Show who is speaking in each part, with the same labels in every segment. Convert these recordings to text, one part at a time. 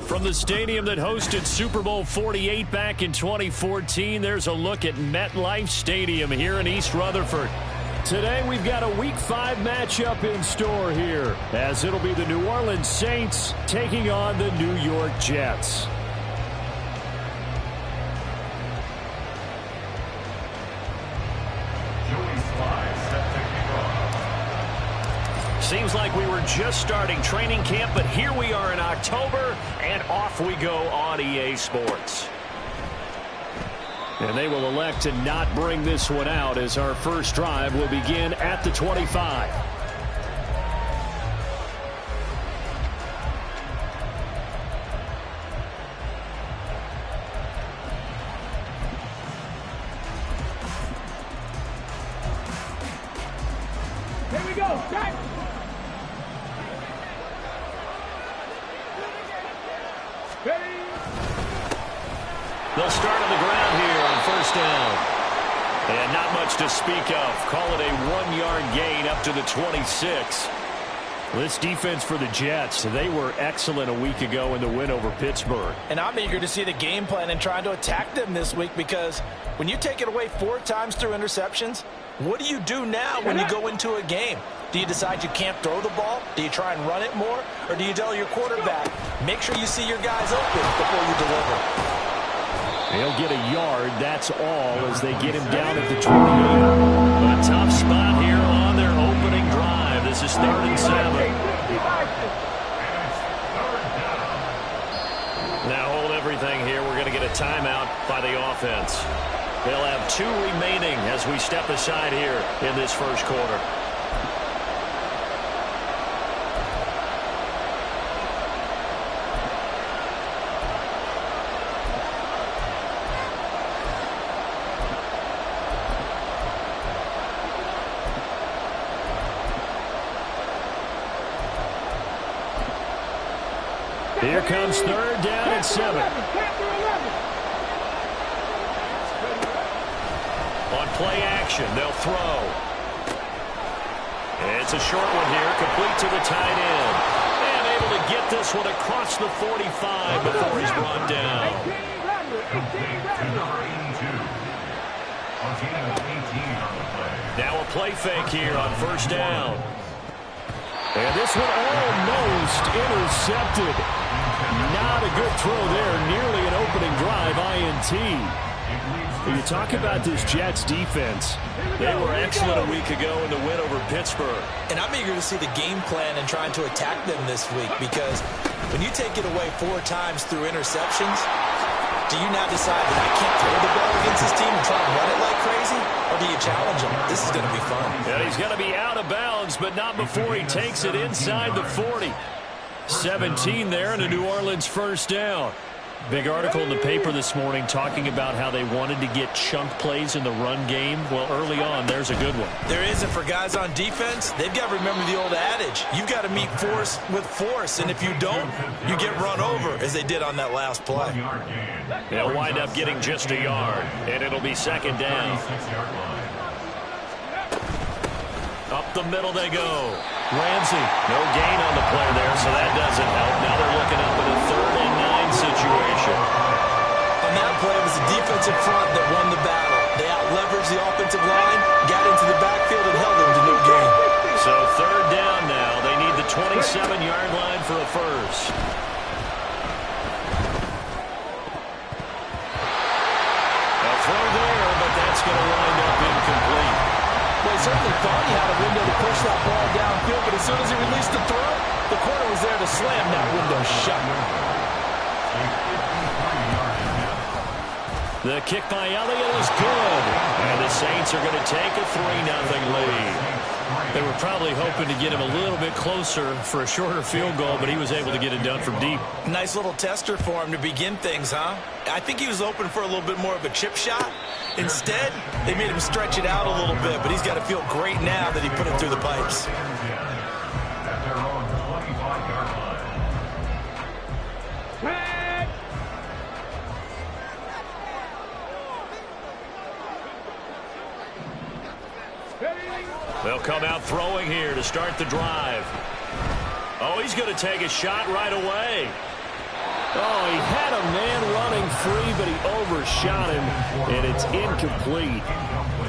Speaker 1: From the stadium that hosted Super Bowl 48 back in 2014, there's a look at MetLife Stadium here in East Rutherford. Today we've got a Week 5 matchup in store here, as it'll be the New Orleans Saints taking on the New York Jets. Seems like we were just starting training camp, but here we are in October, and off we go on EA Sports. And they will elect to not bring this one out, as our first drive will begin at the 25.
Speaker 2: Here we go, start!
Speaker 1: They'll start on the ground here on first down. And not much to speak of. Call it a 1-yard gain up to the 26. This defense for the Jets, they were excellent a week ago in the win over Pittsburgh.
Speaker 3: And I'm eager to see the game plan and trying to attack them this week, because when you take it away 4 times through interceptions, what do you do now when you go into a game? Do you decide you can't throw the ball? Do you try and run it more? Or do you tell your quarterback, make sure you see your guys open before you deliver?
Speaker 1: He'll get a yard, that's all, as they get him down at the 28. A tough spot here on their opening drive. This is 3rd and 7. Now hold everything here. We're going to get a timeout by the offense. They'll have 2 remaining as we step aside here in this first quarter. Here comes 3rd down and 7. On play action, they'll throw. It's a short one here, complete to the tight end. And able to get this one across the 45 before he's brought down. Now a play fake here on first down. And this one almost intercepted. Not a good throw there. Nearly an opening drive INT. When you talk about this Jets defense, they were excellent a week ago in the win over Pittsburgh.
Speaker 3: And I'm eager to see the game plan and trying to attack them this week, because when you take it away 4 times through interceptions, do you now decide that I can't throw the ball against this team and try and run it like crazy? Or do you challenge him? This is going to be fun.
Speaker 1: And he's going to be out of bounds, but not before he takes it inside the 40. 17 there and a New Orleans first down. Big article in the paper this morning talking about how they wanted to get chunk plays in the run game. Well, early on, there's a good one.
Speaker 3: There is, and for guys on defense, they've got to remember the old adage. You've got to meet force with force, and if you don't, you get run over, as they did on that last play.
Speaker 1: They'll wind up getting just a yard, and it'll be 2nd down. Up the middle they go. Ramsey, no gain on the play there, so that doesn't help. Now they're looking up at a 3rd and 9 situation.
Speaker 3: On that play, it was the defensive front that won the battle. They out-leveraged the offensive line, got into the backfield, and held them to no gain.
Speaker 1: So 3rd down now. They need the 27-yard line for a first. A throw there, but that's going to wind up incomplete.
Speaker 3: Well, he certainly thought he had a window to push that ball downfield, but as soon as he released the throw, the corner was there to slam that window shut.
Speaker 1: The kick by Elliott is good. And the Saints are going to take a 3-0 lead. They were probably hoping to get him a little bit closer for a shorter field goal, but he was able to get it done from deep.
Speaker 3: Nice little tester for him to begin things, huh? I think he was open for a little bit more of a chip shot. Instead, they made him stretch it out a little bit, but he's got to feel great now that he put it through the pipes.
Speaker 1: They'll come out throwing here to start the drive. Oh, he's going to take a shot right away. but he overshot him, and it's incomplete.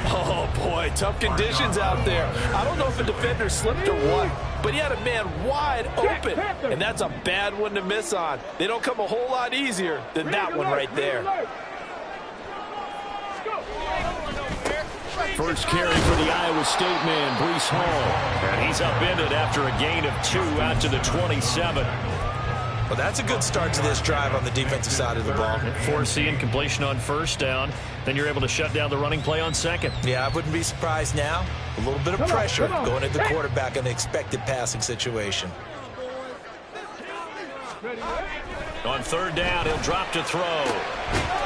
Speaker 3: Oh, boy, tough conditions out there. I don't know if a defender slipped or what, but he had a man wide open, and that's a bad one to miss on. They don't come a whole lot easier than that one right there.
Speaker 1: First carry for the Iowa State man, Breece Hall. And he's upended after a gain of 2 out to the 27.
Speaker 3: Well, that's a good start to this drive on the defensive side of the ball.
Speaker 1: Force the incompletion on first down. Then you're able to shut down the running play on second.
Speaker 3: Yeah, I wouldn't be surprised now. A little bit of pressure going at the quarterback in the expected passing situation.
Speaker 1: On third down, he'll drop to throw.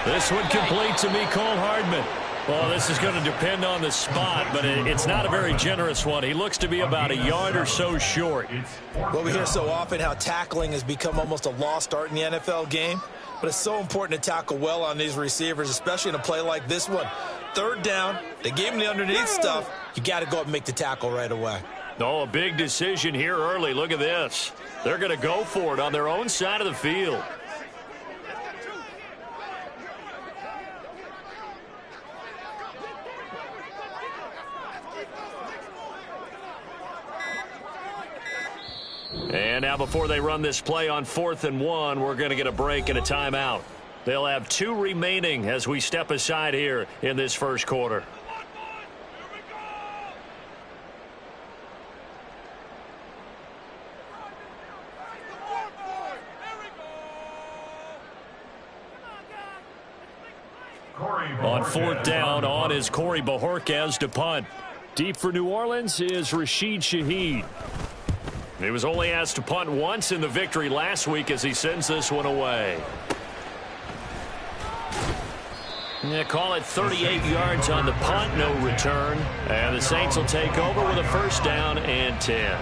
Speaker 1: This one complete to Mecole Hardman. Well, this is going to depend on the spot, but it's not a very generous one. He looks to be about a yard or so short.
Speaker 3: Well, we hear so often how tackling has become almost a lost art in the NFL game, but it's so important to tackle well on these receivers, especially in a play like this one. Third down, they gave him the underneath stuff. You got to go up and make the tackle right away.
Speaker 1: Oh, a big decision here early. Look at this. They're going to go for it on their own side of the field. And now before they run this play on 4th and 1, we're going to get a break and a timeout. They'll have 2 remaining as we step aside here in this first quarter. On 4th down, on is Corey Bojorquez to punt. Deep for New Orleans is Rashid Shaheed. He was only asked to punt once in the victory last week as he sends this one away. Yeah, call it 38 yards on the punt, no return. And the Saints will take over with a first down and 10.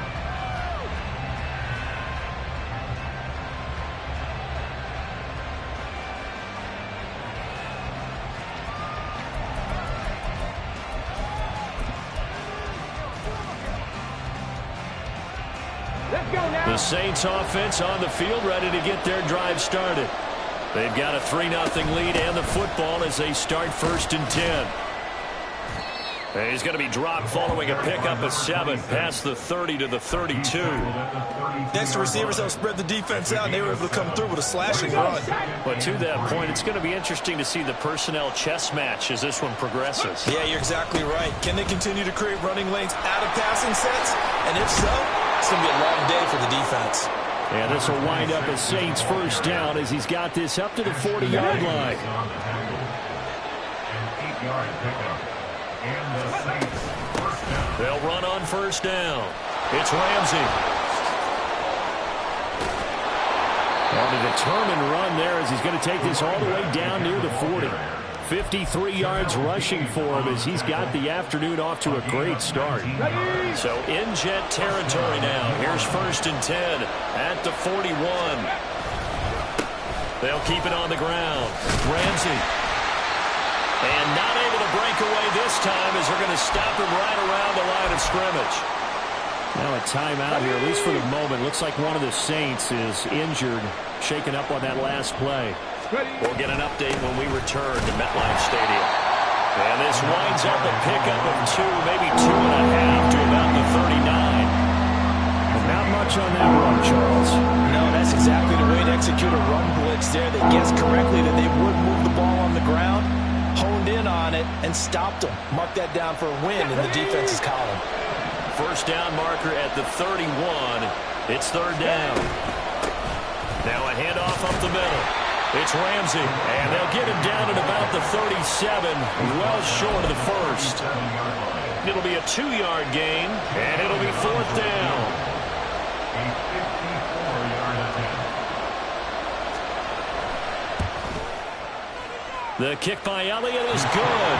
Speaker 1: The Saints offense on the field, ready to get their drive started. They've got a 3-0 lead and the football as they start 1st and 10. And he's going to be dropped following a pickup of 7 past the 30 to the 32.
Speaker 3: Next to receivers, they'll spread the defense out, and they were able to come through with a slashing run.
Speaker 1: But to that point, it's going to be interesting to see the personnel chess match as this one progresses.
Speaker 3: Yeah, you're exactly right. Can they continue to create running lanes out of passing sets? And if so, it's going to be a long day for the defense.
Speaker 1: And this will wind up as Saints first down as he's got this up to the 40-yard line. They'll run on first down. It's Ramsey. On a determined run there as he's going to take this all the way down near the 40. 53 yards rushing for him as he's got the afternoon off to a great start. So in jet territory now. Here's 1st and 10 at the 41. They'll keep it on the ground. Ramsey. And not able to break away this time as they're going to stop him right around the line of scrimmage. Now a timeout here, at least for the moment. Looks like one of the Saints is injured, shaken up on that last play. We'll get an update when we return to MetLife Stadium. And this winds up a pickup of 2, maybe 2.5 to about the 39. And not much on that run, Charles.
Speaker 3: No, that's exactly the way to execute a run blitz there. They guessed correctly that they would move the ball on the ground, honed in on it, and stopped them. Mark that down for a win in the defense's column.
Speaker 1: First down marker at the 31. It's 3rd down. Now a handoff up the middle. It's Ramsey, and they'll get him down at about the 37, well short of the first. It'll be a 2-yard gain, and it'll be 4th down. The kick by Elliott is good.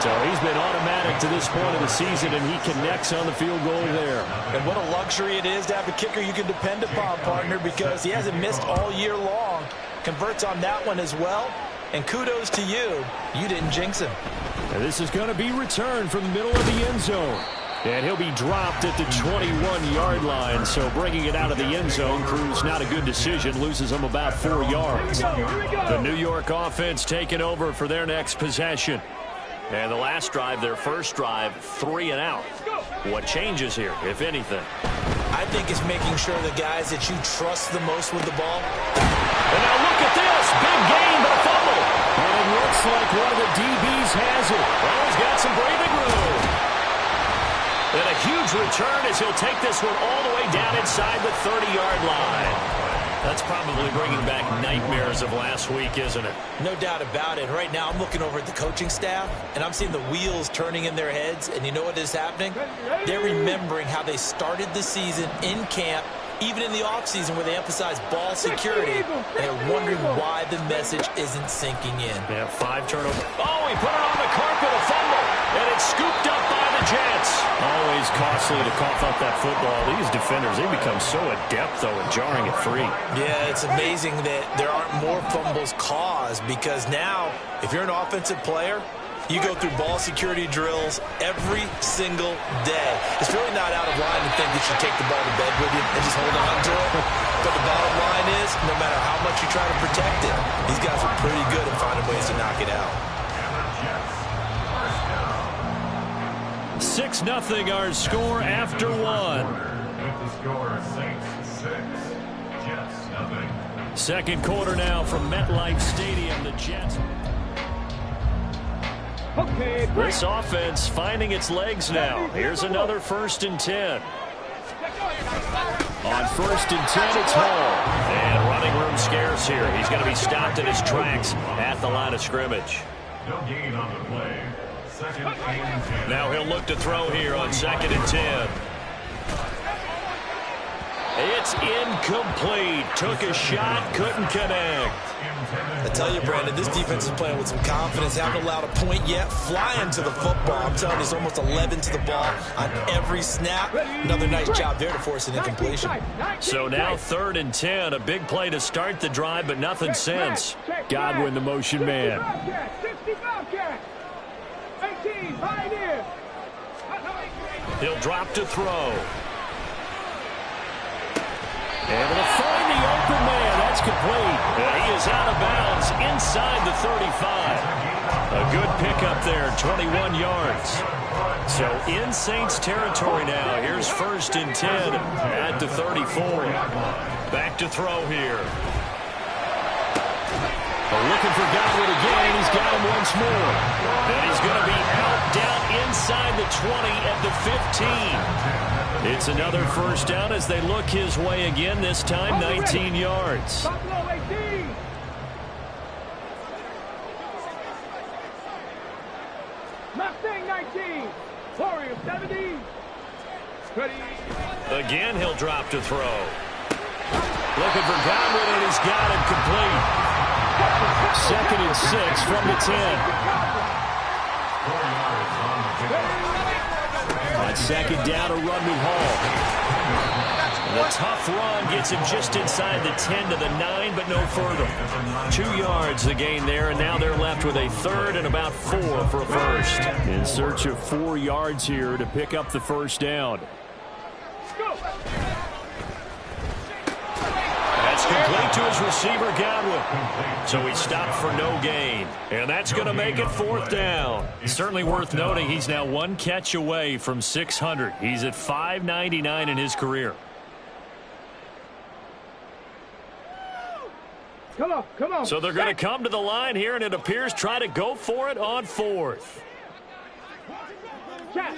Speaker 1: So he's been automatic to this point of the season, and he connects on the field goal there.
Speaker 3: And what a luxury it is to have a kicker you can depend upon, partner, because he hasn't missed all year long. Converts on that one as well. And kudos to you. You didn't jinx him.
Speaker 1: And this is going to be returned from the middle of the end zone. And he'll be dropped at the 21-yard line. So bringing it out of the end zone proves not a good decision. Loses them about 4 yards. The New York offense taking over for their next possession. And the last drive, their first drive, 3 and out. What changes here, if anything?
Speaker 3: I think it's making sure the guys that you trust the most with the ball.
Speaker 1: And now look at this. Big gain, but a fumble. And it looks like one of the DBs has it. Well, he's got some breathing room. And a huge return as he'll take this one all the way down inside the 30-yard line. That's probably bringing back nightmares of last week, isn't it?
Speaker 3: No doubt about it. Right now, I'm looking over at the coaching staff, and I'm seeing the wheels turning in their heads. And you know what is happening? They're remembering how they started the season in camp, even in the offseason where they emphasized ball security. And they're wondering why the message isn't sinking in.
Speaker 1: Yeah, 5 turnovers. Oh, he put it on the carpet, a fumble. And it's scooped up by the Jets. Always costly to cough up that football. These defenders, they become so adept, though, at jarring it free.
Speaker 3: Yeah, it's amazing that there aren't more fumbles caused because now, if you're an offensive player, you go through ball security drills every single day. It's really not out of line to think that you take the ball to bed with you and just hold on to it. But the bottom line is, no matter how much you try to protect it, these guys are pretty good at finding ways to knock it out.
Speaker 1: 6-0 our score after 1.
Speaker 4: With the score, Saints 6, Jets 0.
Speaker 1: Second quarter now from MetLife Stadium. The Jets.
Speaker 2: Okay,
Speaker 1: This offense finding its legs now. Here's another 1st and 10. On 1st and 10, it's Hall. And running room scarce here. He's going to be stopped in his tracks at the line of scrimmage.
Speaker 4: No gain on the play. 2nd and 10.
Speaker 1: Now he'll look to throw here on 2nd and 10. It's incomplete. Took a shot, couldn't connect.
Speaker 3: I tell you, Brandon, this defense is playing with some confidence. Haven't allowed a point yet. Flying to the football. I'm telling you, it's almost 11 to the ball on every snap. Another nice job there to force an incompletion.
Speaker 1: So now 3rd and 10. A big play to start the drive, but nothing since. Godwin, the motion man.
Speaker 2: 65 catch. 18, Pioneer.
Speaker 1: He'll drop to throw. Able to find the open man. That's complete. And he is out of bounds inside the 35. A good pickup there, 21 yards. So in Saints territory now. Here's 1st and 10 at the 34. Back to throw here. Looking for Godwin again, and he's got him once more. And he's going to be out down inside the 20 at the 15. It's another 1st down as they look his way again, this time 19 yards.
Speaker 2: Buffalo 18. Mustang 19. Warrior 17. Ready.
Speaker 1: Again, he'll drop to throw. Looking for Godwin, and he's got him complete. 2nd and 6 from the 10.
Speaker 4: 4 yards on the
Speaker 1: On 2nd down, a run with Hall. And a tough run gets him just inside the 10 to the 9, but no further. 2 yards the gain there, and now they're left with a 3rd and about 4 for a 1st. In search of 4 yards here to pick up the 1st down. That's complete to his receiver, Godwin. So he stopped for no gain. And that's going to make it 4th down. Certainly worth noting he's now 1 catch away from 600. He's at 599 in his career.
Speaker 2: Come on.
Speaker 1: So they're going to come to the line here, and it appears try to go for it on 4th.
Speaker 2: Check.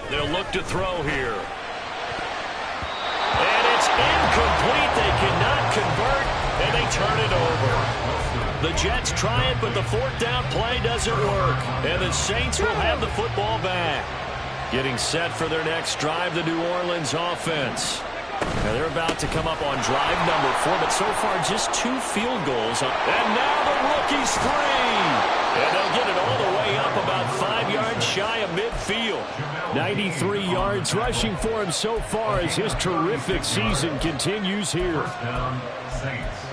Speaker 1: They'll look to throw here. And it's incomplete. They cannot convert, and they turn it over. The Jets try it, but the 4th down play doesn't work. And the Saints will have the football back. Getting set for their next drive, the New Orleans offense. Now they're about to come up on drive number 4, but so far just 2 field goals. And now the rookie's free. And they'll get it all the way up about 5 yards shy of midfield. 93 yards rushing for him so far as his terrific season continues here.
Speaker 4: down, Saints.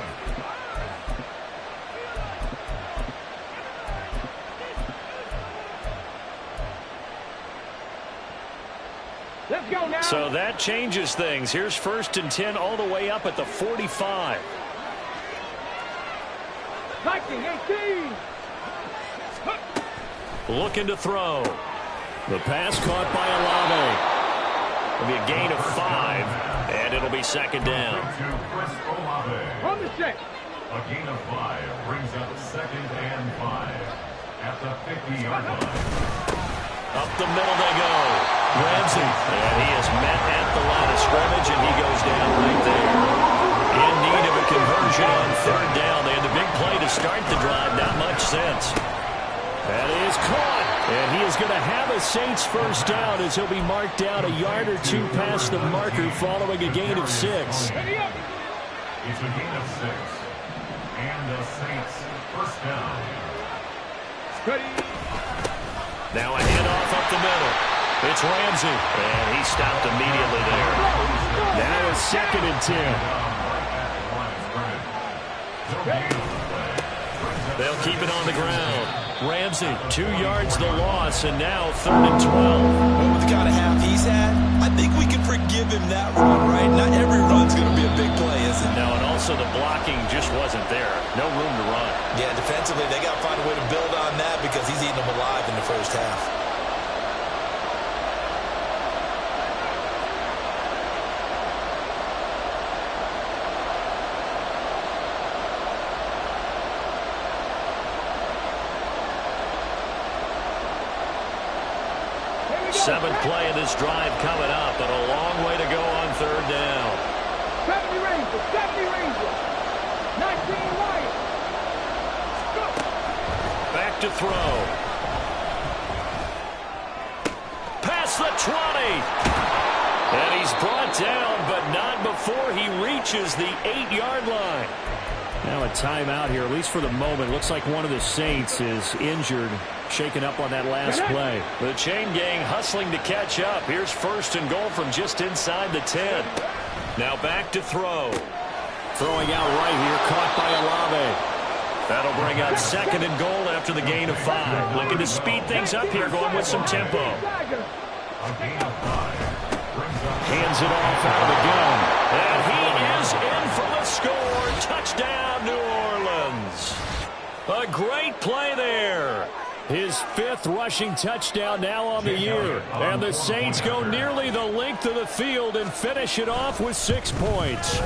Speaker 1: So that changes things. Here's 1st and 10 all the way up at the 45.
Speaker 2: Viking 18.
Speaker 1: Looking to throw. The pass caught by Olave. It'll be a gain of 5, and it'll be 2nd down.
Speaker 2: On the check.
Speaker 4: A gain of 5 brings up 2nd and 5 at the 50-yard line.
Speaker 1: Up the middle they go. Ramsey. And he is met at the line of scrimmage, and he goes down right there. In need of a conversion on 3rd down. They had the big play to start the drive. Not much sense. That is caught. And he is going to have a Saints 1st down as he'll be marked down a yard or 2 past the marker following a gain of 6.
Speaker 4: It's a gain of 6. And the Saints 1st down.
Speaker 1: Now a handoff up the middle. It's Ramsey. And he stopped immediately there. Now it's 2nd and 10. They'll keep it on the ground. Ramsey, 2 yards the loss, and now 3rd and 12.
Speaker 3: Well, with the kind of half he's had, I think we can forgive him that run, right? Not every run's going to be a big play, is it?
Speaker 1: No, and also the blocking just wasn't there. No room to run.
Speaker 3: Yeah, defensively, they got to find a way to build on that because he's eating them alive in the 1st half.
Speaker 1: Seventh play of this drive coming up, but a long way to go on 3rd down.
Speaker 2: 70 Rangers, 70 Rangers. 19 Lions. Go.
Speaker 1: Back to throw. Past the 20. And he's brought down, but not before he reaches the 8-yard line. Now a timeout here, at least for the moment. Looks like one of the Saints is injured, shaken up on that last play. The chain gang hustling to catch up. Here's 1st and goal from just inside the 10. Now back to throw. Throwing out right here, caught by Olave. That'll bring up 2nd and goal after the gain of 5. Looking to speed things up here, going with some tempo. Hands it off out of the gun. And he is in for the score. Touchdown, New Orleans. A great play there. His 5th rushing touchdown now on the year. And the Saints go nearly the length of the field and finish it off with 6 points.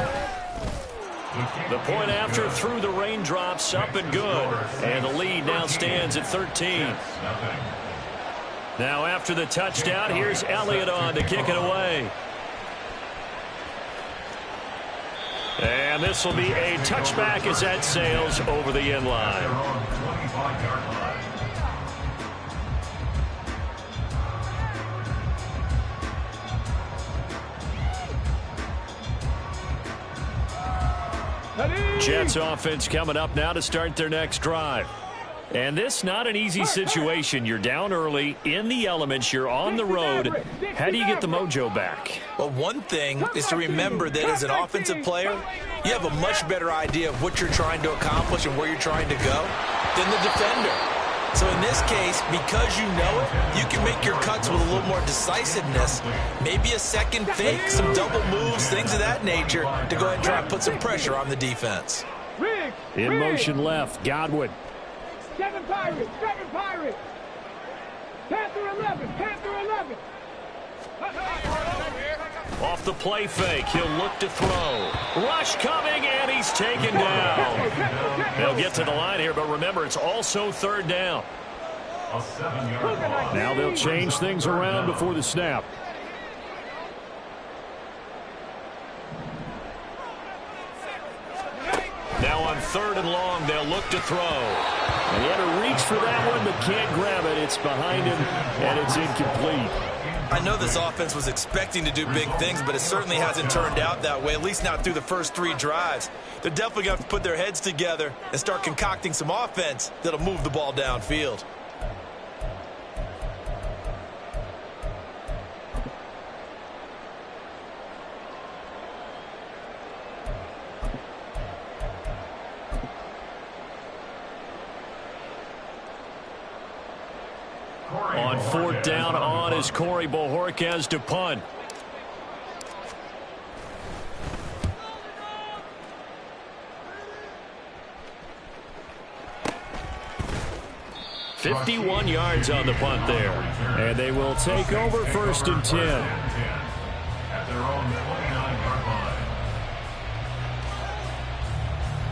Speaker 1: The point after through the raindrops, up and good. And the lead now stands at 13. Now after the touchdown, here's Elliott on to kick it away. And this will be a touchback as that sails over the end line. Jets offense coming up now to start their next drive. And this not an easy situation. You're down early, in the elements, you're on the road. How do you get the mojo back?
Speaker 3: Well, one thing is to remember that as an offensive player, you have a much better idea of what you're trying to accomplish and where you're trying to go than the defender. So in this case, because you know it, you can make your cuts with a little more decisiveness. Maybe a second fake, some double moves, things of that nature to go ahead and try and put some pressure on the defense.
Speaker 1: In motion left, Godwin.
Speaker 2: 7 Pirates, 7 Pirates. Panther 11, Panther 11.
Speaker 1: Off the play fake, he'll look to throw. Rush coming, and he's taken down. They'll get to the line here, but remember, it's also 3rd down. Now they'll change things around before the snap. Now on 3rd and long, they'll look to throw. And he had to reach for that one, but can't grab it. It's behind him, and it's incomplete.
Speaker 3: I know this offense was expecting to do big things, but it certainly hasn't turned out that way, at least not through the first 3 drives. They're definitely going to have to put their heads together and start concocting some offense that'll move the ball downfield.
Speaker 1: On 4th down on is Corey Bojorquez to punt. 51 yards on the punt there. And they will take over 1st and 10.
Speaker 4: At their own 29-yard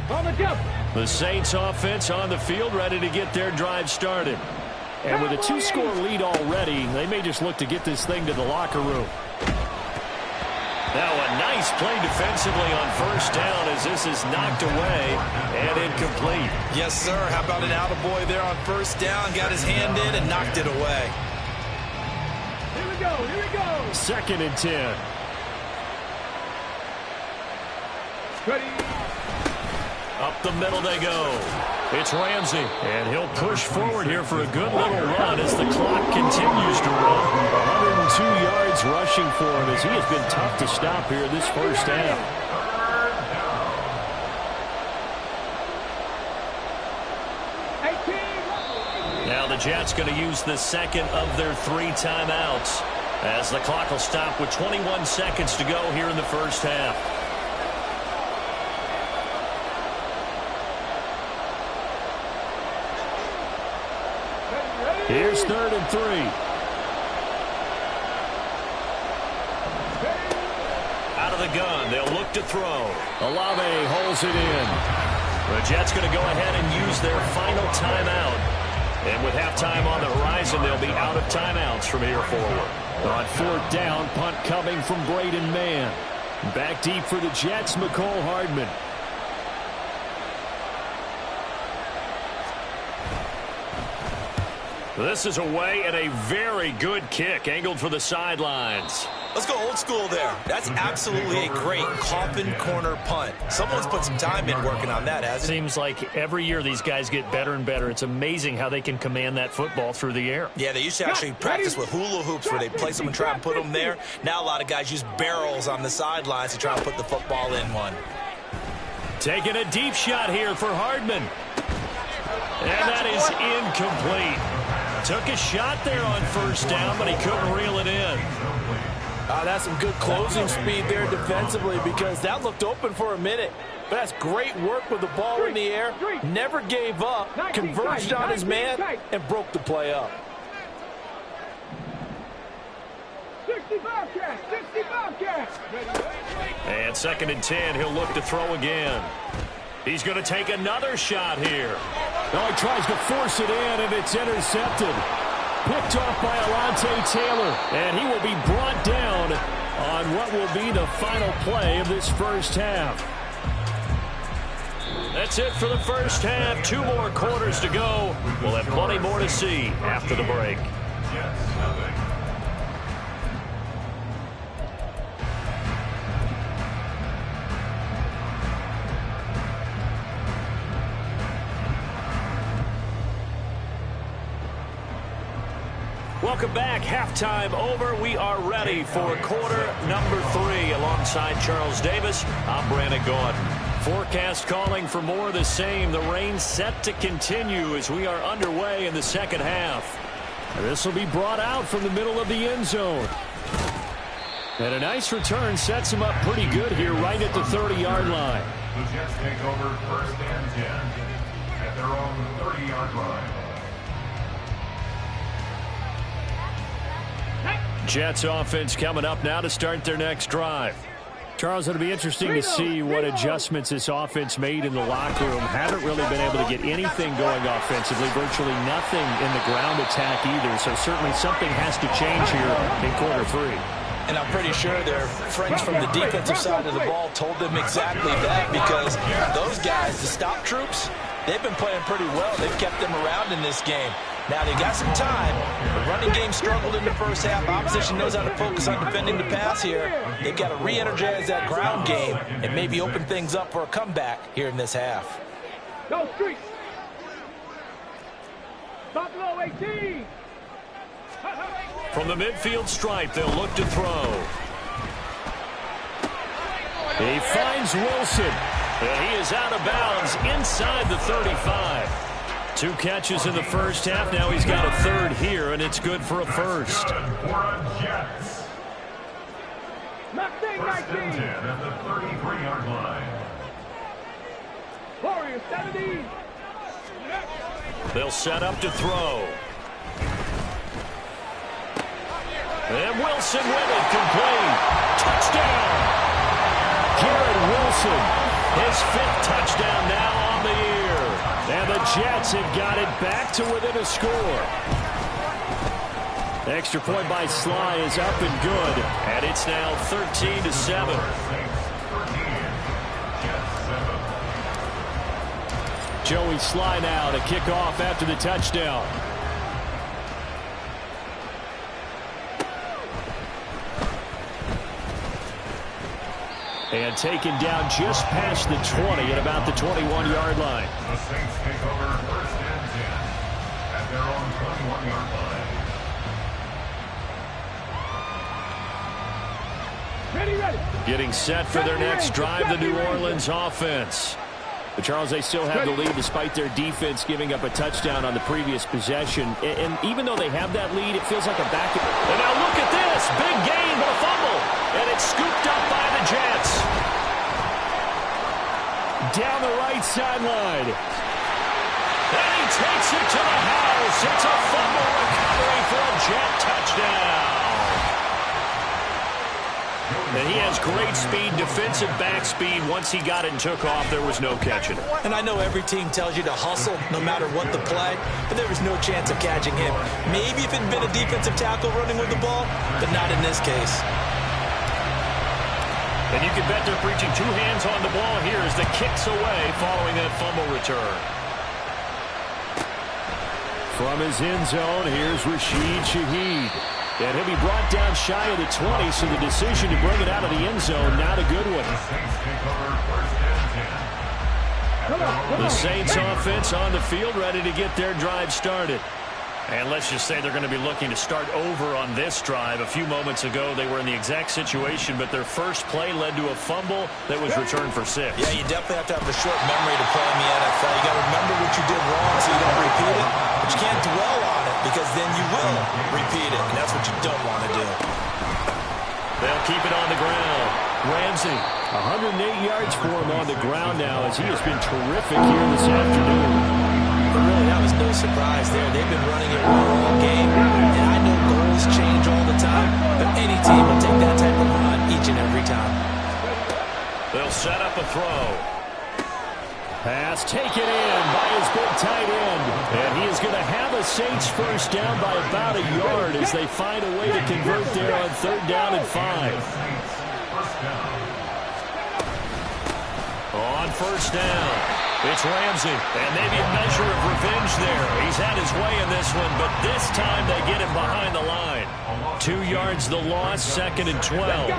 Speaker 4: line.
Speaker 2: On the jump.
Speaker 1: The Saints offense on the field, ready to get their drive started. And with a 2-score lead already, they may just look to get this thing to the locker room. Now a nice play defensively on 1st down as this is knocked away and incomplete.
Speaker 3: Yes, sir. How about an attaboy there on 1st down? Got his hand in and knocked it away.
Speaker 2: Here we go. Here we go.
Speaker 1: 2nd and 10.
Speaker 2: Ready.
Speaker 1: Up the middle they go. It's Ramsey, and he'll push forward here for a good little run as the clock continues to run. 102 yards rushing for him as he has been tough to stop here this 1st half. Now the Jets going to use the 2nd of their 3 timeouts as the clock will stop with 21 seconds to go here in the 1st half. Here's 3rd and 3. Out of the gun, they'll look to throw. Olave holds it in. The Jets going to go ahead and use their final timeout. And with halftime on the horizon, they'll be out of timeouts from here forward. On 4th down, punt coming from Braden Mann. Back deep for the Jets, Mecole Hardman. This is away and a very good kick angled for the sidelines.
Speaker 3: Let's go old school there. That's absolutely a great coffin corner punt. Someone's put some time in working on that, hasn't it?
Speaker 1: Seems like every year these guys get better and better. It's amazing how they can command that football through the air.
Speaker 3: Yeah, they used to actually practice with hula hoops where they place them and try and put them there. Now a lot of guys use barrels on the sidelines to try and put the football in one.
Speaker 1: Taking a deep shot here for Hardman. And that is incomplete. Took a shot there on 1st down, but he couldn't reel it in.
Speaker 3: That's some good closing speed there defensively because that looked open for a minute. But that's great work with the ball in the air. Never gave up, converged on his man, and broke the play up.
Speaker 2: 60 Bobcats. 60 Bobcats.
Speaker 1: And 2nd and 10, he'll look to throw again. He's going to take another shot here. Well, he tries to force it in, and it's intercepted. Picked off by Alontae Taylor, and he will be brought down on what will be the final play of this 1st half. That's it for the 1st half. 2 more quarters to go. We'll have plenty more to see after the break. Welcome back. Halftime over. We are ready for quarter number 3. Alongside Charles Davis, I'm Brandon Gordon. Forecast calling for more of the same. The rain set to continue as we are underway in the 2nd half. This will be brought out from the middle of the end zone. And a nice return sets him up pretty good here right at the 30-yard line.
Speaker 4: The Jets take over 1st and 10 at their own 30-yard line.
Speaker 1: Jets offense coming up now to start their next drive. Charles, it'll be interesting to see what adjustments this offense made in the locker room. Haven't really been able to get anything going offensively, virtually nothing in the ground attack either. So certainly something has to change here in quarter 3.
Speaker 3: And I'm pretty sure their friends from the defensive side of the ball told them exactly that because those guys, the stop troops, they've been playing pretty well. They've kept them around in this game. Now, they got some time. The running game struggled in the 1st half. Opposition knows how to focus on defending the pass here. They've got to re-energize that ground game and maybe open things up for a comeback here in this half.
Speaker 2: Go Streets. Buffalo 18.
Speaker 1: From the midfield stripe, they'll look to throw. He finds Wilson. And he is out of bounds inside the 35. 2 catches in the 1st half. Now he's got a 3rd here, and it's good for a 1st.
Speaker 2: Knocked in 19.
Speaker 4: At the 33-yard line.
Speaker 2: Warriors 17.
Speaker 1: They'll set up to throw. And Wilson with it, complete. Touchdown! Garrett Wilson, his 5th touchdown now on the year. And the Jets have got it back to within a score. Extra point by Sly is up and good. And it's now 13-7. Joey Sly now to kick off after the touchdown. And taken down just past the 20 at about the 21-yard line.
Speaker 4: The Saints take over 1st and 10 at their own 21-yard line.
Speaker 2: Ready, ready.
Speaker 1: Getting set for their next drive, the New Orleans offense. But Charles, they still have the lead despite their defense giving up a touchdown on the previous possession. And even though they have that lead, it feels like a back. And now look at this. Big gain, but a fumble. And it's scooped up by the Jets. Down the right sideline. And he takes it to the house. It's a fumble recovery for a Jet touchdown. And he has great speed, defensive back speed. Once he got it and took off, there was no catching it.
Speaker 3: And I know every team tells you to hustle no matter what the play, but there was no chance of catching him. Maybe if it had been a defensive tackle running with the ball, but not in this case.
Speaker 1: And you can bet they're preaching 2 hands on the ball here as the kick's away following that fumble return. From his end zone, here's Rashid Shaheed. And he'll be brought down shy of the 20, so the decision to bring it out of the end zone, not a good one.
Speaker 4: The Saints take over 1st and 10.
Speaker 1: The Saints offense on the field, ready to get their drive started. And let's just say they're going to be looking to start over on this drive. A few moments ago, they were in the exact situation, but their first play led to a fumble that was returned for 6.
Speaker 3: Yeah, you definitely have to have a short memory to play in the NFL. You got to remember what you did wrong so you don't repeat it, but you can't dwell on it because then you will repeat it, and that's what you don't want to do.
Speaker 1: They'll keep it on the ground. Ramsey, 108 yards for him on the ground now as he has been terrific here this afternoon.
Speaker 3: But really, that was no surprise there. They've been running it all game, and I know goals change all the time, but any team will take that type of run each and every time.
Speaker 1: They'll set up a throw. Pass taken in by his big tight end. And he is going to have a Saints first down by about a yard as they find a way to convert there on 3rd down and 5. On 1st down, it's Ramsey. And maybe a measure of revenge there. He's had his way in this one, but this time they get him behind the line. 2 yards the loss, 2nd and 12.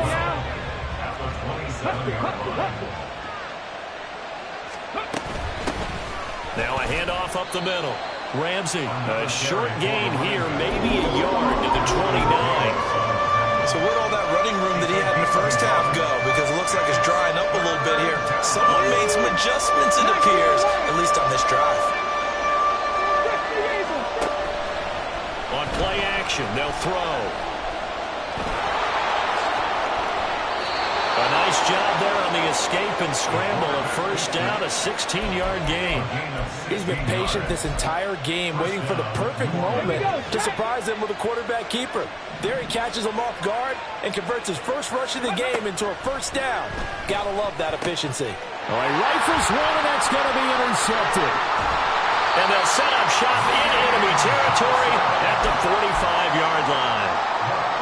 Speaker 1: Now a handoff up the middle. Ramsey, a short gain here, maybe a yard to the 29.
Speaker 3: So where'd all that running room that he had in the first half go? Because it looks like it's drying up a little bit here. Someone made some adjustments, it appears, at least on this drive.
Speaker 1: On play action, they'll throw. A nice job there on the escape and scramble. A first down, a 16-yard gain.
Speaker 3: He's been patient this entire game, waiting for the perfect moment to surprise them with a quarterback keeper. There he catches him off guard and converts his first rush of the game into a first down. Gotta love that efficiency.
Speaker 1: Well, he rifles one, and that's going to be intercepted. And they'll set up shop in enemy territory at the 45-yard line.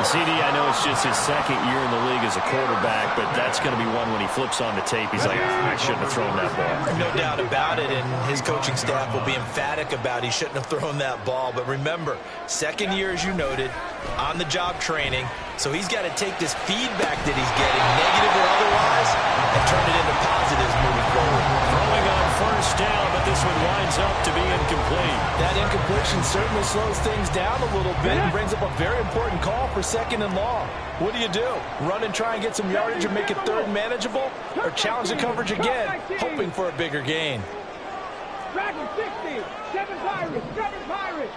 Speaker 1: CD, I know it's just his 2nd year in the league as a quarterback, but that's going to be one when he flips on the tape. He's like, I shouldn't have thrown that ball.
Speaker 3: No doubt about it, and his coaching staff will be emphatic about he shouldn't have thrown that ball. But remember, 2nd year, as you noted, on-the-job training, so he's got to take this feedback that he's getting, negative or otherwise, and turn it into positives moving forward.
Speaker 1: Throwing on first down, but this one winds up to be incomplete.
Speaker 3: That incompletion certainly slows things down a little bit and brings up a very important call for 2nd and long. What do? Run and try and get some yardage and make it 3rd manageable? Or challenge the coverage again, hoping for a bigger gain?
Speaker 2: Dragon 60, 7 Pirates, 7 Pirates.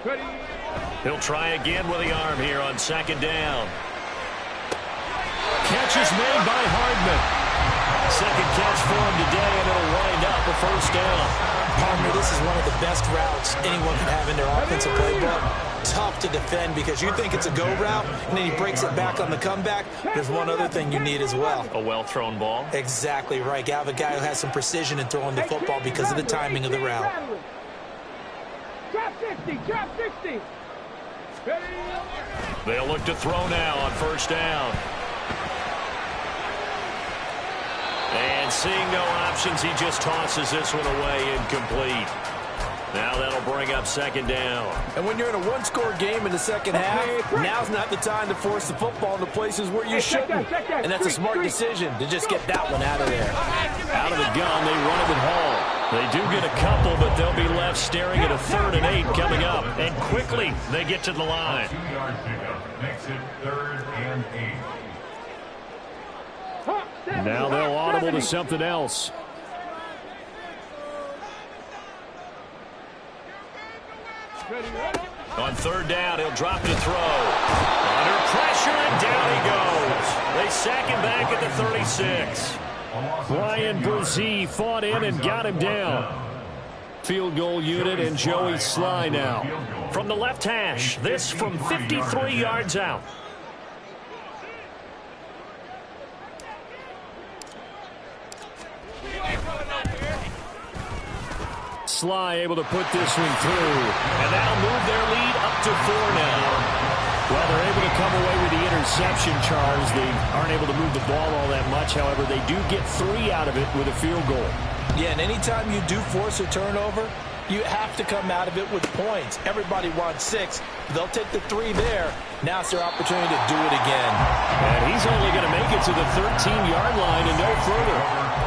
Speaker 2: Ready.
Speaker 1: He'll try again with the arm here on 2nd down. Catch is made by Hardman. Second catch for him today, and it'll wind up a first down.
Speaker 3: Partner, this is one of the best routes anyone can have in their offensive playbook. Tough to defend because you think it's a go route, and then he breaks it back on the comeback. There's one other thing you need as well.
Speaker 1: A well-thrown ball.
Speaker 3: Exactly right. You have a guy who has some precision in throwing the football because of the timing of the route.
Speaker 2: Drop 60, drop 60.
Speaker 1: They'll look to throw now on first down. And seeing no options, he just tosses this one away, incomplete. Now that'll bring up second down.
Speaker 3: And when you're in a one-score game in the second half, now's not the time to force the football into places where you shouldn't. And that's a smart decision to just get that one out of there.
Speaker 1: Out of the gun, they run it with Hall. They do get a couple, but they'll be left staring at a 3rd and 8 coming up. And quickly, they get to the line.
Speaker 4: 2-yard pickup makes it 3rd and 8.
Speaker 1: Now they'll audible to something else. On 3rd down, he'll drop to throw. Under pressure, and down he goes. They sack him back at the 36. Ryan Brzee fought in and got him down. Field goal unit and Joey Sly now. From the left hash, this from 53 yards out. Sly able to put this one through, and that'll move their lead up to 4 now. Well, they're able to come away with the interception, Charles. They aren't able to move the ball all that much. However, they do get 3 out of it with a field goal.
Speaker 3: Yeah, and anytime you do force a turnover, you have to come out of it with points. Everybody wants 6. They'll take the 3 there. Now it's their opportunity to do it again.
Speaker 1: And he's only going to make it to the 13-yard line and no further.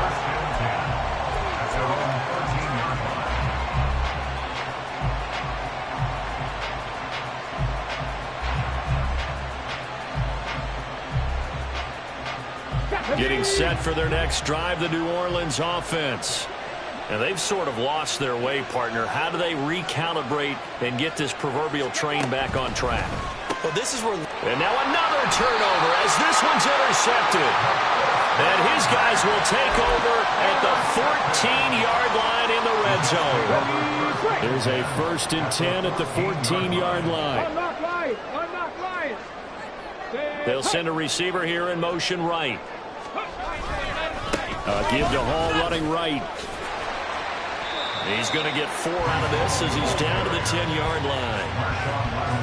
Speaker 1: Getting set for their next drive, the New Orleans offense. And they've sort of lost their way, partner. How do they recalibrate and get this proverbial train back on track?
Speaker 3: Well, this is where...
Speaker 1: And now another turnover as this one's intercepted. And his guys will take over at the 14-yard line in the red zone. There's a 1st and 10 at the 14-yard line.
Speaker 2: Unlock line, unlock line.
Speaker 1: They'll send a receiver here in motion right. Give to Hall running right. He's going to get 4 out of this as he's down to the 10-yard line.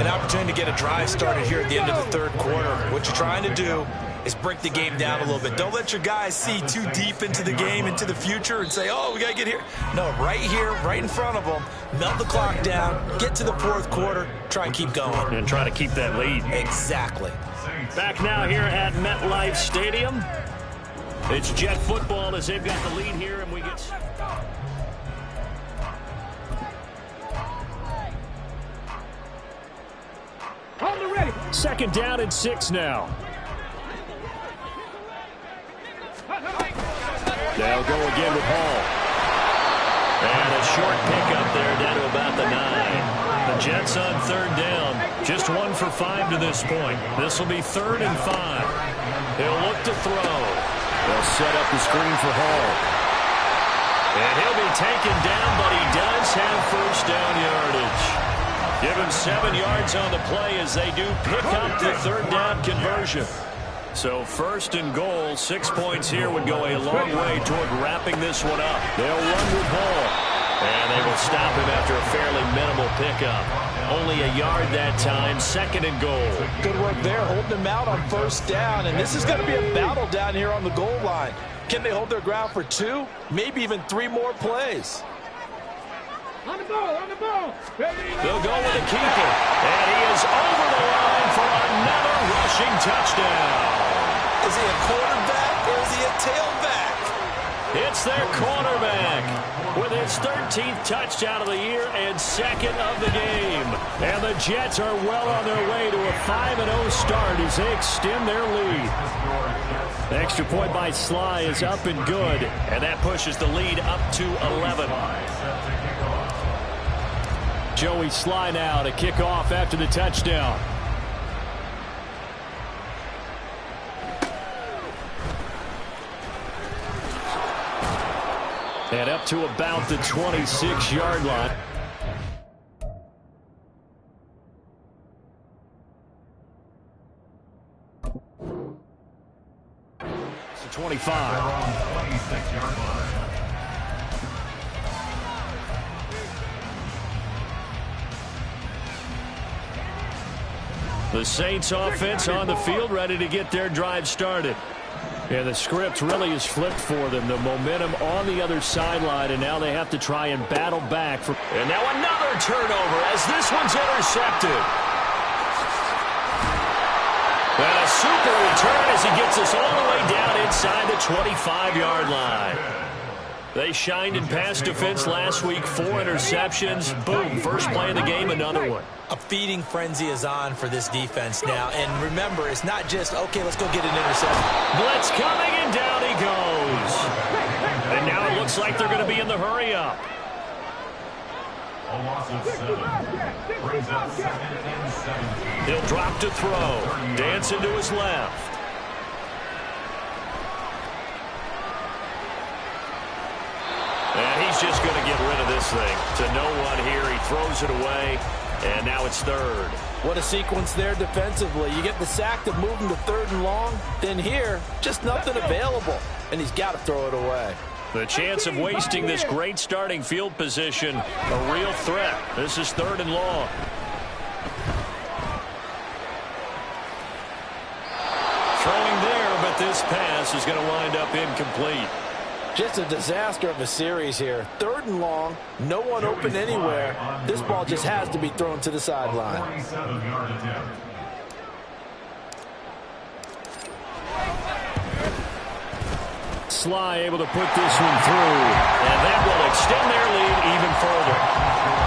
Speaker 3: An opportunity to get a drive started here at the end of the 3rd quarter. What you're trying to do is break the game down a little bit. Don't let your guys see too deep into the game, into the future, and say, oh, we got to get here. No, right here, right in front of them, melt the clock down, get to the 4th quarter, try and keep going.
Speaker 1: And try to keep that lead.
Speaker 3: Exactly.
Speaker 1: Back now here at MetLife Stadium. It's Jet football as they've got the lead here, and we get...
Speaker 2: On the ready.
Speaker 1: 2nd down and 6 now. They'll go again with Hall. And a short pickup there down to about the 9. The Jets on 3rd down. Just 1 for 5 to this point. This will be 3rd and 5. He'll look to throw. They'll set up the screen for Hall. And he'll be taken down, but he does have 1st down yardage. Give him 7 yards on the play as they do pick up the 3rd down conversion. So 1st and goal, 6 points here would go a long way toward wrapping this one up. They'll run with Hall. And they will stop him after a fairly minimal pickup. Only a yard that time, 2nd and goal.
Speaker 3: Good work there, holding him out on 1st down. And this is going to be a battle down here on the goal line. Can they hold their ground for 2, maybe even 3 more plays?
Speaker 2: On the ball, on the ball.
Speaker 1: They'll go with the keeper. And he is over the line for another rushing touchdown.
Speaker 3: Is he a quarterback or is he a tailback?
Speaker 1: It's their quarterback with his 13th touchdown of the year and 2nd of the game. And the Jets are well on their way to a 5-0 start as they extend their lead. The extra point by Sly is up and good, and that pushes the lead up to 11. Joey Sly now to kick off after the touchdown. And up to about the 26-yard line. It's a 25.
Speaker 4: They're on 26-yard line.
Speaker 1: The Saints offense on the field, ready to get their drive started. And the script really is flipped for them. The momentum on the other sideline, and now they have to try and battle back. And now another turnover as this one's intercepted. And a super return as he gets us all the way down inside the 25-yard line. They shined in pass defense last week, 4 interceptions. Boom, first play of the game, another one.
Speaker 3: A feeding frenzy is on for this defense now. And remember, it's not just, okay, let's go get an interception.
Speaker 1: Blitz coming, and down he goes. And now it looks like they're going to be in the hurry up.
Speaker 4: A loss of 7. Brings up 2nd and 17.
Speaker 1: He'll drop to throw. Dance into his left. And he's just going to get rid of this thing. To no one here. He throws it away. And now it's 3rd.
Speaker 3: What a sequence there defensively. You get the sack to move him to 3rd and long. Then here, just nothing available. And he's got to throw it away.
Speaker 1: The chance of wasting this great starting field position, a real threat. This is 3rd and long. Throwing there, but this pass is going to wind up incomplete.
Speaker 3: Just a disaster of a series here. 3rd and long, no one open anywhere. This ball just has to be thrown to the sideline.
Speaker 4: 47-yard attempt.
Speaker 1: Sly able to put this one through, and that will extend their lead even further.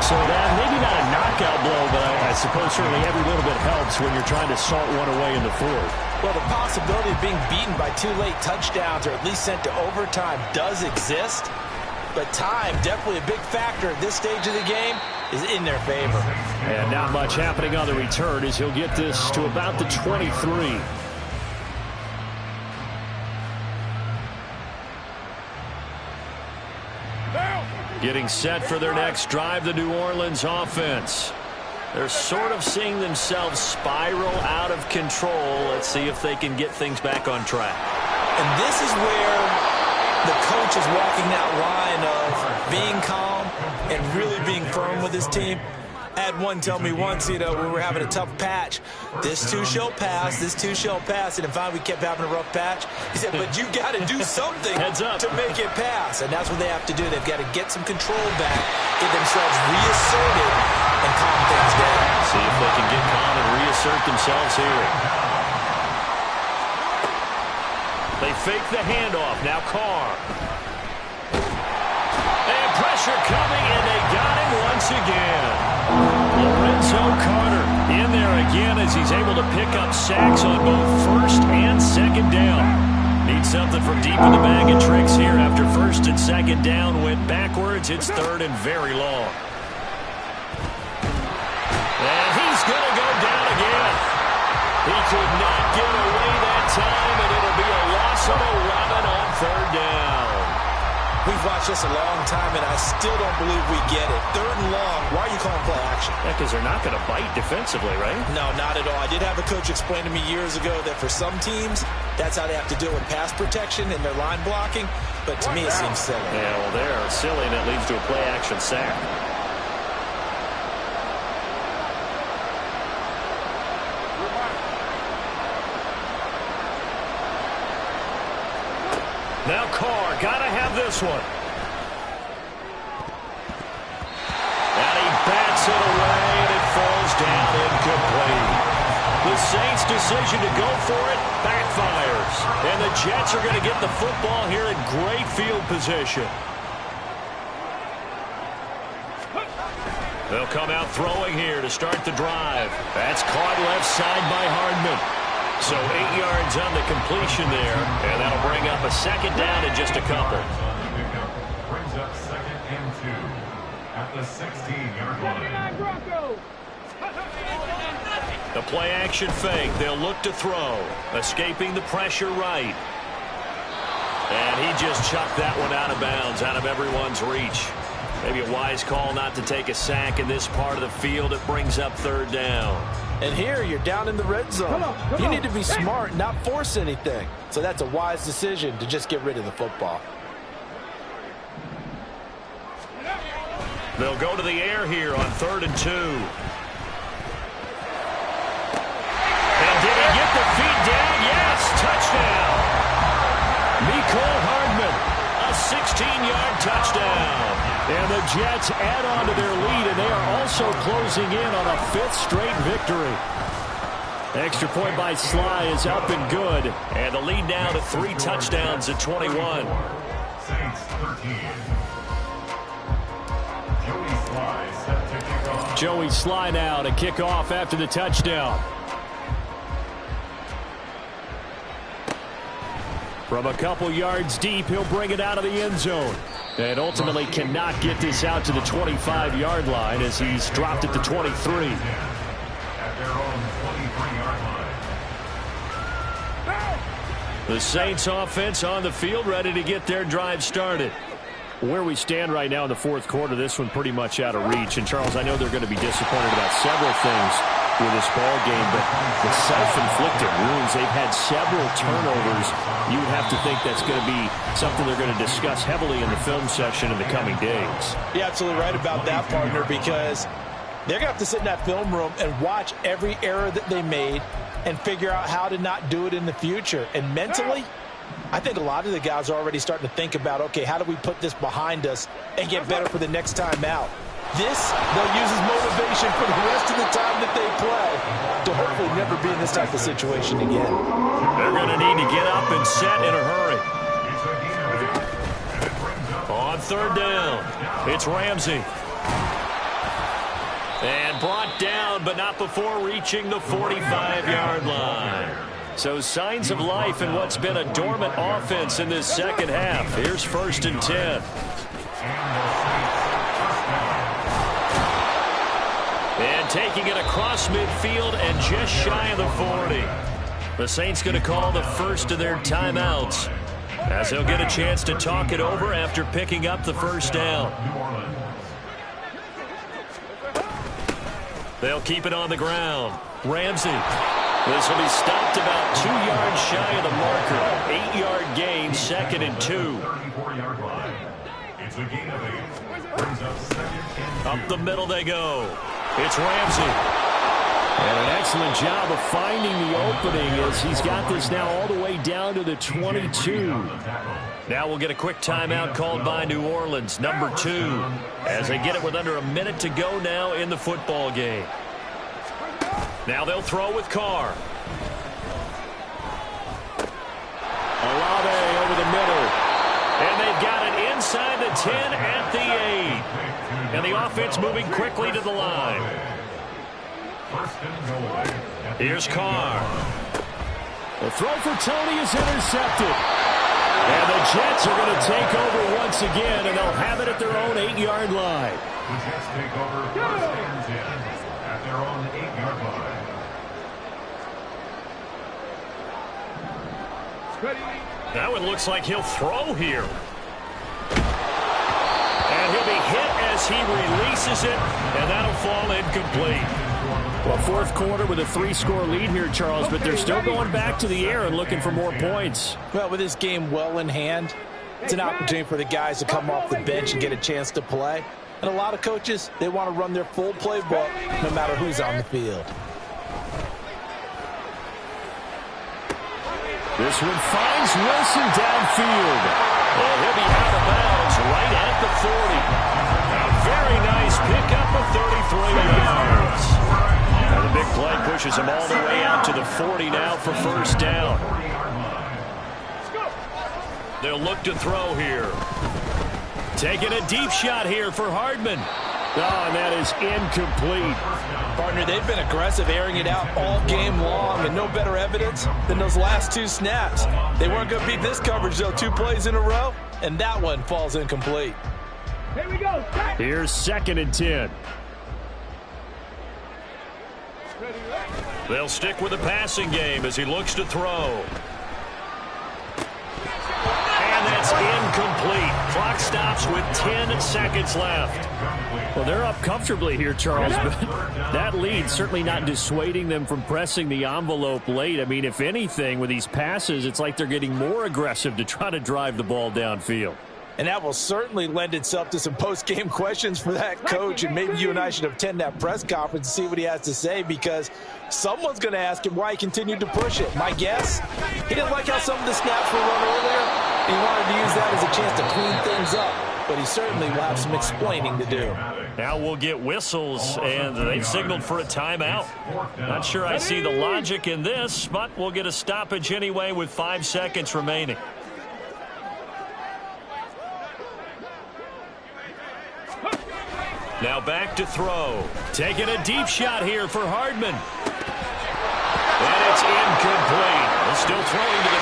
Speaker 1: So that maybe not a knockout blow, but I suppose certainly every little bit helps when you're trying to salt one away in the 4th.
Speaker 3: Well, the possibility of being beaten by 2 late touchdowns or at least sent to overtime does exist. But time, definitely a big factor at this stage of the game, is in their favor.
Speaker 1: And not much happening on the return as he'll get this to about the 23. Getting set for their next drive, the New Orleans offense. They're sort of seeing themselves spiral out of control. Let's see if they can get things back on track.
Speaker 3: And this is where the coach is walking that line of being calm and really being firm with his team. I had one tell me once, when we were having a tough patch, this too shall pass, this too shall pass. And finally we kept having a rough patch. He said, but you got to do something to make it pass. And that's what they have to do. They've got to get some control back, get themselves reasserted, and calm things down.
Speaker 1: See if they can get calm and reassert themselves here. They fake the handoff. Now Carr. And pressure coming, and they got him once again. Lorenzo Carter in there again as he's able to pick up sacks on both 1st and 2nd down. Needs something from deep in the bag of tricks here after 1st and 2nd down went backwards. It's 3rd and very long. And he's going to go down again. He could not get away that time, and it'll be a loss of 11 on 3rd down.
Speaker 3: We've watched this a long time, and I still don't believe we get it. 3rd and long, why are you calling play action?
Speaker 1: Yeah, because they're not going to bite defensively, right?
Speaker 3: No, not at all. I did have a coach explain to me years ago that for some teams, that's how they have to deal with pass protection and their line blocking. But to me, it seems silly.
Speaker 1: Yeah, well, they're silly, and that leads to a play action sack. Now Carr, gotta have this one. And he bats it away, and it falls down incomplete. The Saints' decision to go for it backfires. And the Jets are going to get the football here in great field position. They'll come out throwing here to start the drive. That's caught left side by Hardman. So 8 yards on the completion there, and that'll bring up a 2nd down in just a couple.
Speaker 4: Brings up 2nd and 2 at the 16-yard line.
Speaker 1: The play action fake. They'll look to throw. Escaping the pressure right. And he just chucked that one out of bounds, out of everyone's reach. Maybe a wise call not to take a sack in this part of the field. It brings up third down.
Speaker 3: And here, you're down in the red zone. You need to be smart, not force anything. So that's a wise decision to just get rid of the football.
Speaker 1: They'll go to the air here on 3rd and 2. And did he get the feet down? Yes, touchdown. Mecole Hardman, a 16-yard touchdown. And the Jets add on to their lead, and they are also closing in on a 5th straight victory. Extra point by Sly is up and good. And the lead now to 3 touchdowns at 21.
Speaker 4: Saints 13. Joey Sly set to kick off.
Speaker 1: Joey Sly now to kick off after the touchdown. From a couple yards deep, he'll bring it out of the end zone. And ultimately cannot get this out to the 25-yard line as he's dropped it to 23.
Speaker 4: At their own 23-yard line.
Speaker 1: The Saints offense on the field, ready to get their drive started. Where we stand right now in the 4th quarter, this one pretty much out of reach. And, Charles, I know they're going to be disappointed about several things with this ball game, but the self-inflicted wounds, they've had several turnovers. You would have to think that's going to be something they're going to discuss heavily in the film session in the coming days.
Speaker 3: You're absolutely right about that, partner, because they're going to have to sit in that film room and watch every error that they made and figure out how to not do it in the future. And mentally, I think a lot of the guys are already starting to think about, okay, how do we put this behind us and get better for the next time out? This, they'll use as motivation for the rest of the time that they play to hopefully never be in this type of situation again.
Speaker 1: They're going to need to get up and set in a hurry. On 3rd down, it's Ramsey. And brought down, but not before reaching the 45-yard line. So signs of life in what's been a dormant offense in this second half. Here's 1st and 10. And taking it across midfield and just shy of the 40. The Saints going to call the first of their timeouts as they'll get a chance to talk it over after picking up the 1st down. They'll keep it on the ground. Ramsey. This will be stopped about 2 yards shy of the marker. 8-yard gain, 2nd and 2.
Speaker 4: 34-yard line. It's a gain of 8. Brings up 2nd and 2.
Speaker 1: Up the middle they go. It's Ramsey. And an excellent job of finding the opening as he's got this now all the way down to the 22. Now we'll get a quick timeout called by New Orleans, number 2, as they get it with under a minute to go now in the football game. Now they'll throw with Carr. Olave over the middle. And they've got it inside the 10 at the 8. And the offense moving quickly to the line. Here's Carr. The throw for Tony is intercepted. And the Jets are going to take over once again, and they'll have it at their own 8-yard line.
Speaker 4: The Jets take over 1st and 10 at their own 8-yard line.
Speaker 1: That one looks like he'll throw here. And he'll be hit as he releases it, and that'll fall incomplete. Well, 4th quarter with a 3-score lead here, Charles, but they're still going back to the air and looking for more points.
Speaker 3: Well, with this game well in hand, it's an opportunity for the guys to come off the bench and get a chance to play. And a lot of coaches, they want to run their full playbook no matter who's on the field.
Speaker 1: This one finds Wilson downfield. Well, he'll be out of bounds right at the 40. A very nice pickup of 33 yards. And the big play pushes him all the way out to the 40 now for 1st down. They'll look to throw here. Taking a deep shot here for Hardman. Oh, and that is incomplete.
Speaker 3: Partner, they've been aggressive, airing it out all game long, and no better evidence than those last 2 snaps. They weren't going to beat this coverage, though, 2 plays in a row, and that one falls incomplete.
Speaker 2: Here we go.
Speaker 1: Here's 2nd and 10. They'll stick with the passing game as he looks to throw. And incomplete. Clock stops with 10 seconds left.
Speaker 5: Well, they're up comfortably here, Charles, but that lead certainly not dissuading them from pressing the envelope late. I mean, if anything, with these passes, it's like they're getting more aggressive to try to drive the ball downfield.
Speaker 3: And that will certainly lend itself to some post-game questions for that coach. And maybe you and I should attend that press conference and see what he has to say, because someone's going to ask him why he continued to push it. My guess, he didn't like how some of the snaps were run earlier. He wanted to use that as a chance to clean things up. But he certainly will have some explaining to do.
Speaker 1: Now we'll get whistles, and they've signaled for a timeout. Not sure I see the logic in this, but we'll get a stoppage anyway with 5 seconds remaining. Now back to throw. Taking a deep shot here for Hardman. And it's incomplete. Still throwing to the